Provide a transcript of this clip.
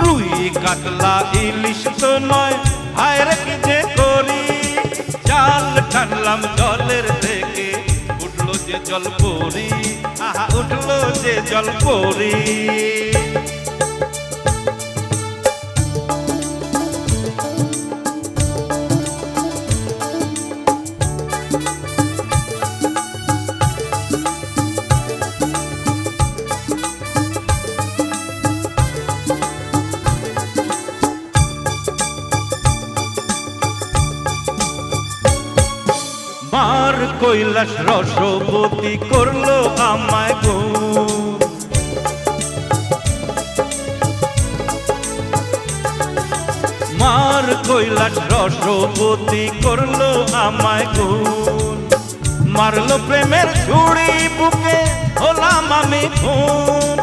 রুই কাতলা ইলিশ তো নয়, হায়রে কি যে করি। জাল টানলাম জলের থেকে, উঠলো যে জল পরি, আহা উঠলো যে জল পরি। মার কৈলাস রসবতী করলো আমায় গুণ। মার কৈলাস রসবতী করলো আমায় গুণ। মারলো প্রেমের ছুরি বুকে, হলাম আমি খুন।